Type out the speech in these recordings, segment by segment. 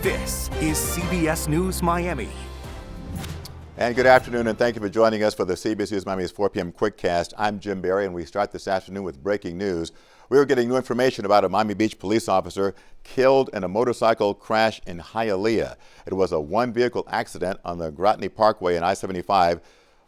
This is CBS News Miami. And good afternoon, and thank you for joining us for the CBS News Miami's 4 p.m. Quickcast. I'm Jim Barry, and we start this afternoon with breaking news. We are getting new information about a Miami Beach police officer killed in a motorcycle crash in Hialeah. It was a one-vehicle accident on the Grotney Parkway in I-75,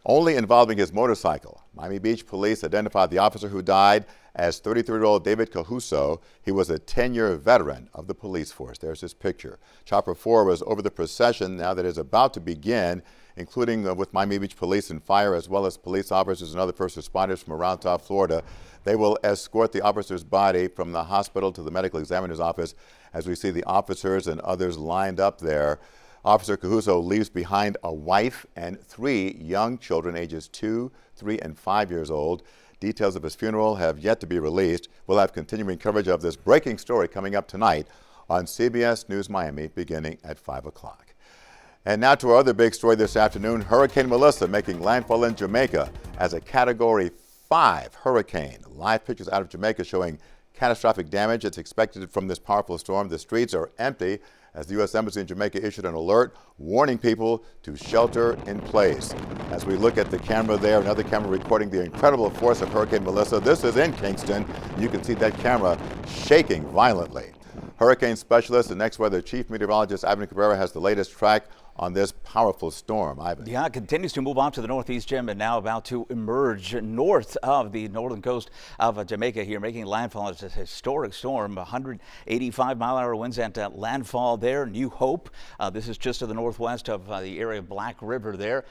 only involving his motorcycle. Miami Beach police identified the officer who died as 33-year-old David Cajuso. He was a 10-year veteran of the police force. There's his picture. Chopper 4 was over the procession now that is about to begin, including with Miami Beach Police and Fire, as well as police officers and other first responders from around South Florida. They will escort the officer's body from the hospital to the medical examiner's office as we see the officers and others lined up there. Officer Cajuso leaves behind a wife and 3 young children, ages 2, 3, and 5 years old. Details of his funeral have yet to be released. We'll have continuing coverage of this breaking story coming up tonight on CBS News Miami beginning at 5 o'clock. And now to our other big story this afternoon, Hurricane Melissa making landfall in Jamaica as a Category 5 hurricane. Live pictures out of Jamaica showing catastrophic damage. It's expected from this powerful storm. The streets are empty as the U.S. Embassy in Jamaica issued an alert warning people to shelter in place. As we look at the camera there, another camera recording the incredible force of Hurricane Melissa. This is in Kingston. You can see that camera shaking violently. Hurricane specialist and next weather chief meteorologist Ivan Cabrera has the latest track on this powerful storm. Ivan. Yeah, it continues to move on to the northeast, Jim, and now about to emerge north of the northern coast of Jamaica here, making landfall. It's a historic storm, 185-mile-an-hour winds at landfall there. New Hope. This is just to the northwest of the area of Black River there.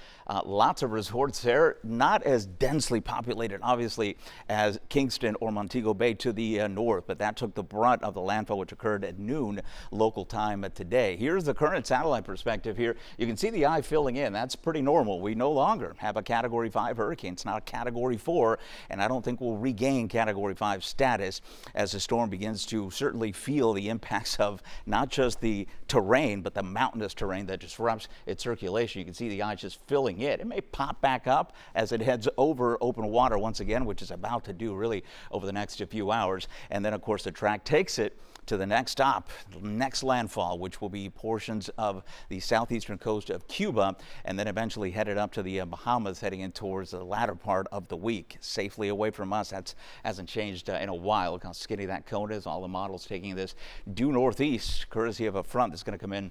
Lots of resorts there, not as densely populated, obviously, as Kingston or Montego Bay to the north, but that took the brunt of the landfall, which occurred at noon local time today. Here's the current satellite perspective here. You can see the eye filling in. That's pretty normal. We no longer have a Category 5 hurricane. It's not a Category 4, and I don't think we'll regain Category 5 status as the storm begins to certainly feel the impacts of not just the terrain, but the mountainous terrain that disrupts its circulation. You can see the eye just filling it. It may pop back up as it heads over open water once again, which is about to do really over the next few hours. And then, of course, the track takes it to the next stop, next landfall, which will be portions of the southeastern coast of Cuba, and then eventually headed up to the Bahamas, heading in towards the latter part of the week. Safely away from us. That hasn't changed in a while. Look how skinny that cone is. All the models taking this due northeast, courtesy of a front that's going to come in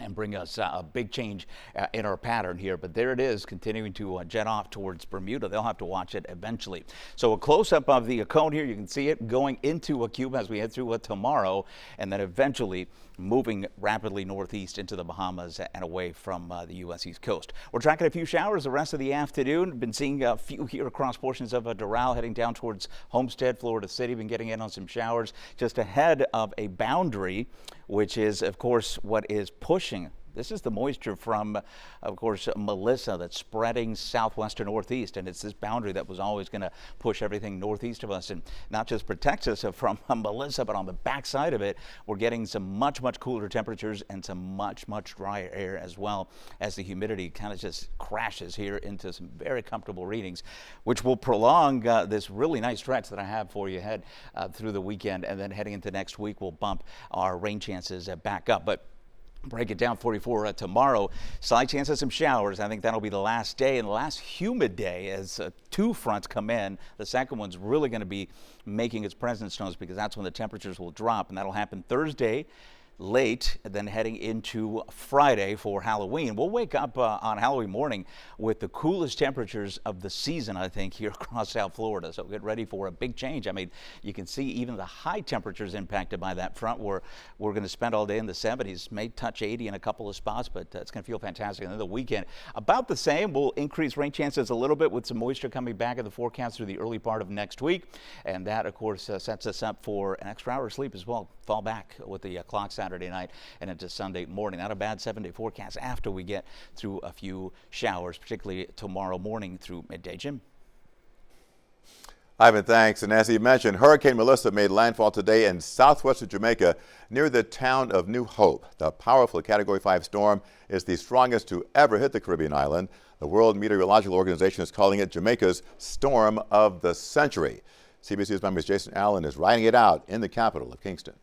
and bring us a big change in our pattern here. But there it is, continuing to jet off towards Bermuda. They'll have to watch it eventually. So a close-up of the cone here. You can see it going into Cuba as we head through tomorrow, and then eventually moving rapidly northeast into the Bahamas and away from the U.S. East Coast. We're tracking a few showers the rest of the afternoon. Been seeing a few here across portions of Doral, heading down towards Homestead, Florida City. Been getting in on some showers just ahead of a boundary, which is, of course, what is pushing. This is the moisture from, of course, Melissa that's spreading southwest to northeast, and it's this boundary that was always going to push everything northeast of us and not just protects us from Melissa, but on the backside of it, we're getting some much cooler temperatures and some much drier air, as well as the humidity kind of just crashes here into some very comfortable readings, which will prolong this really nice stretch that I have for you ahead through the weekend, and then heading into next week, we'll bump our rain chances back up. But break it down for you for tomorrow. Slight chance of some showers. I think that'll be the last day and the last humid day as 2 fronts come in. The second one's really going to be making its presence known because that's when the temperatures will drop, and that'll happen Thursday late, and then heading into Friday for Halloween. We'll wake up on Halloween morning with the coolest temperatures of the season, I think, here across South Florida. So get ready for a big change. I mean, you can see even the high temperatures impacted by that front. We're going to spend all day in the 70s, may touch 80 in a couple of spots, but it's going to feel fantastic. And then the weekend, about the same. We'll increase rain chances a little bit with some moisture coming back in the forecast through the early part of next week. And that, of course, sets us up for an extra hour of sleep as well. Fall back with the clock Saturday night and into Sunday morning. Not a bad 7-day forecast after we get through a few showers, particularly tomorrow morning through midday. Jim. Ivan, thanks. And as he mentioned, Hurricane Melissa made landfall today in southwestern Jamaica near the town of New Hope. The powerful Category 5 storm is the strongest to ever hit the Caribbean island. The World Meteorological Organization is calling it Jamaica's storm of the century. CBS News Miami's Jason Allen is riding it out in the capital of Kingston.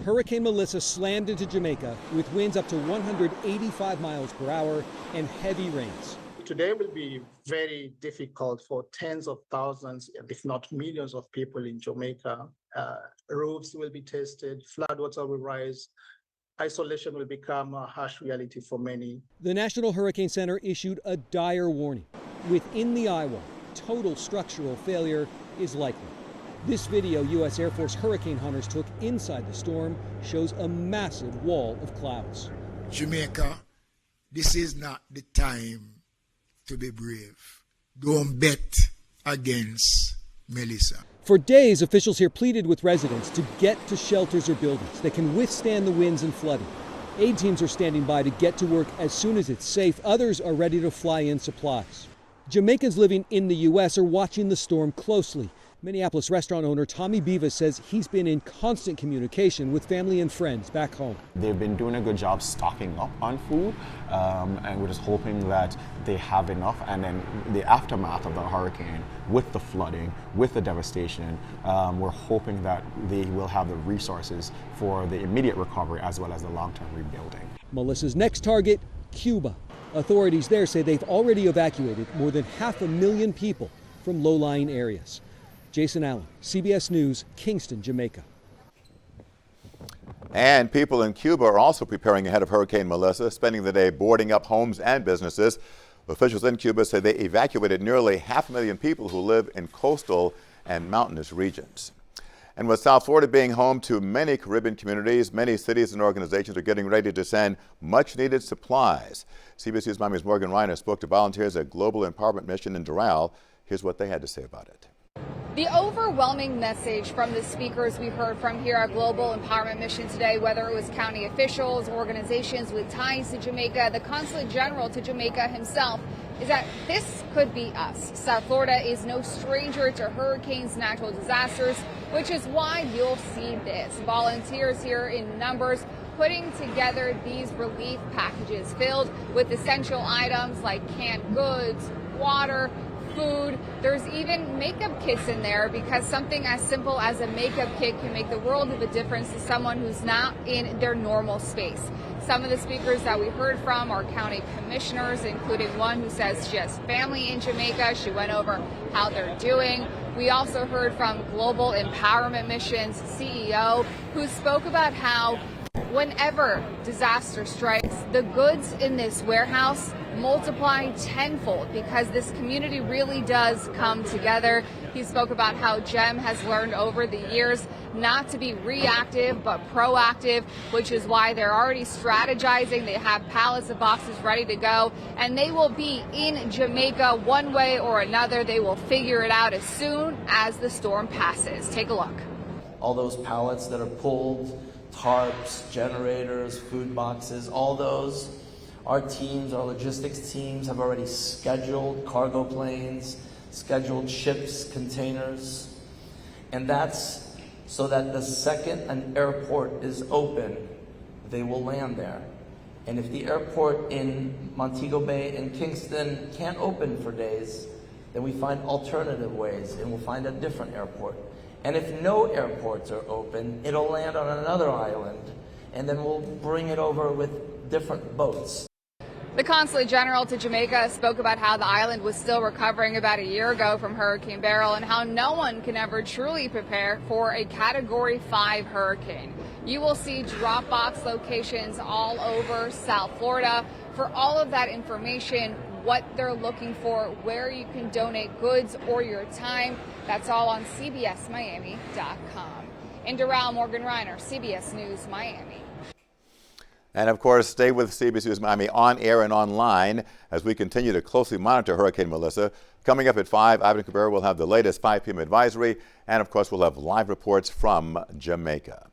Hurricane Melissa slammed into Jamaica with winds up to 185 miles per hour and heavy rains. Today will be very difficult for tens of thousands, if not millions of people in Jamaica. Roofs will be tested, floodwater will rise, isolation will become a harsh reality for many. The National Hurricane Center issued a dire warning. Within the eye wall, total structural failure is likely. This video U.S. Air Force hurricane hunters took inside the storm shows a massive wall of clouds. Jamaica, this is not the time to be brave. Don't bet against Melissa. For days, officials here pleaded with residents to get to shelters or buildings that can withstand the winds and flooding. Aid teams are standing by to get to work as soon as it's safe. Others are ready to fly in supplies. Jamaicans living in the U.S. are watching the storm closely. Minneapolis restaurant owner Tommy Beavis says he's been in constant communication with family and friends back home. They've been doing a good job stocking up on food, and we're just hoping that they have enough. And then the aftermath of the hurricane, with the flooding, with the devastation, we're hoping that they will have the resources for the immediate recovery as well as the long-term rebuilding. Melissa's next target, Cuba. Authorities there say they've already evacuated more than 500,000 people from low-lying areas. Jason Allen, CBS News, Kingston, Jamaica. And people in Cuba are also preparing ahead of Hurricane Melissa, spending the day boarding up homes and businesses. Officials in Cuba say they evacuated nearly 500,000 people who live in coastal and mountainous regions. And with South Florida being home to many Caribbean communities, many cities and organizations are getting ready to send much-needed supplies. CBS News Miami's Morgan Reiner spoke to volunteers at Global Empowerment Mission in Doral. Here's what they had to say about it. The overwhelming message from the speakers we heard from here at Global Empowerment Mission today, whether it was county officials, organizations with ties to Jamaica, the Consulate General to Jamaica himself, is that this could be us. South Florida is no stranger to hurricanes, natural disasters, which is why you'll see this. Volunteers here in numbers putting together these relief packages filled with essential items like canned goods, water, food. There's even makeup kits in there because something as simple as a makeup kit can make the world of a difference to someone who's not in their normal space. Some of the speakers that we heard from are county commissioners, including one who says she has family in Jamaica. She went over how they're doing. We also heard from Global Empowerment Mission's CEO, who spoke about how whenever disaster strikes, the goods in this warehouse multiply tenfold because this community really does come together. He spoke about how GEM has learned over the years not to be reactive but proactive, which is why they're already strategizing. They have pallets of boxes ready to go, and they will be in Jamaica one way or another. They will figure it out as soon as the storm passes. Take a look. All those pallets that are pulled, tarps, generators, food boxes, all those, our teams, our logistics teams have already scheduled cargo planes, scheduled ships, containers, and that's so that the second an airport is open, they will land there. And if the airport in Montego Bay and Kingston can't open for days, then we find alternative ways and we'll find a different airport. And if no airports are open, it'll land on another island, and then we'll bring it over with different boats. The Consulate General to Jamaica spoke about how the island was still recovering about a year ago from Hurricane Beryl and how no one can ever truly prepare for a Category 5 hurricane. You will see drop box locations all over South Florida. For all of that information, what they're looking for, where you can donate goods or your time, that's all on cbsmiami.com. In Doral, Morgan Reiner, CBS News Miami. And of course, stay with CBS News Miami on air and online as we continue to closely monitor Hurricane Melissa. Coming up at 5, Ivan Cabrera will have the latest 5 p.m. advisory, and of course, we'll have live reports from Jamaica.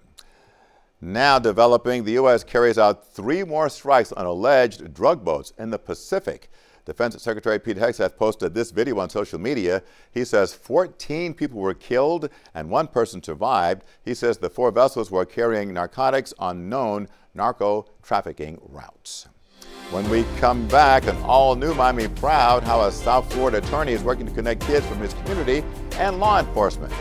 Now developing, the U.S. carries out 3 more strikes on alleged drug boats in the Pacific. Defense Secretary Pete Hegseth posted this video on social media. He says 14 people were killed and 1 person survived. He says the 4 vessels were carrying narcotics on known narco trafficking routes. When we come back, an all-new Miami proud how a South Florida attorney is working to connect kids from his community and law enforcement.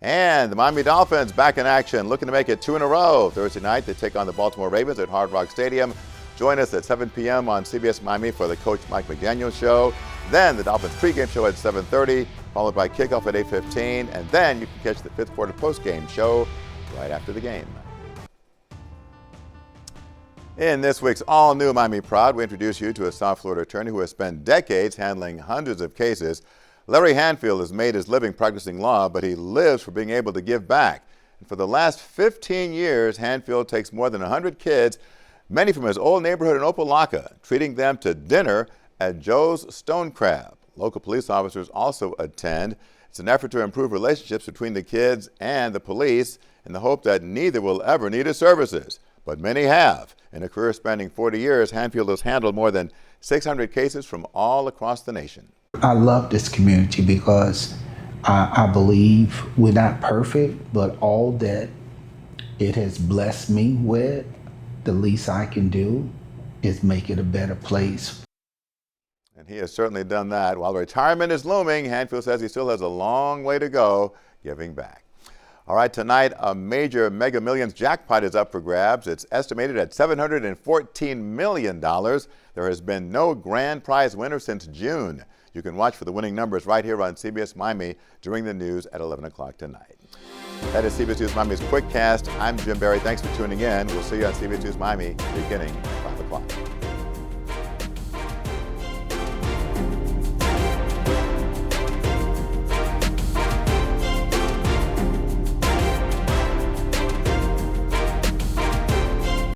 And the Miami Dolphins back in action, looking to make it 2 in a row. Thursday night, they take on the Baltimore Ravens at Hard Rock Stadium. Join us at 7 p.m. on CBS Miami for the Coach Mike McDaniel Show. Then the Dolphins pregame show at 7:30, followed by kickoff at 8:15. And then you can catch the fifth quarter postgame show right after the game. In this week's all-new Miami Proud, we introduce you to a South Florida attorney who has spent decades handling hundreds of cases. Larry Hanfield has made his living practicing law, but he lives for being able to give back. And for the last 15 years, Hanfield takes more than 100 kids, many from his old neighborhood in Opelika, treating them to dinner at Joe's Stone Crab. Local police officers also attend. It's an effort to improve relationships between the kids and the police in the hope that neither will ever need his services. But many have. In a career spanning 40 years, Hanfield has handled more than 600 cases from all across the nation. I love this community because I believe we're not perfect, but all that it has blessed me with, the least I can do is make it a better place. And he has certainly done that. While retirement is looming, Hanfield says he still has a long way to go giving back. All right, tonight a major Mega Millions jackpot is up for grabs. It's estimated at $714 million. There has been no grand prize winner since June. You can watch for the winning numbers right here on CBS Miami during the news at 11 o'clock tonight. That is CBS News Miami's Quickcast. I'm Jim Barry. Thanks for tuning in. We'll see you on CBS News Miami beginning at 5 o'clock.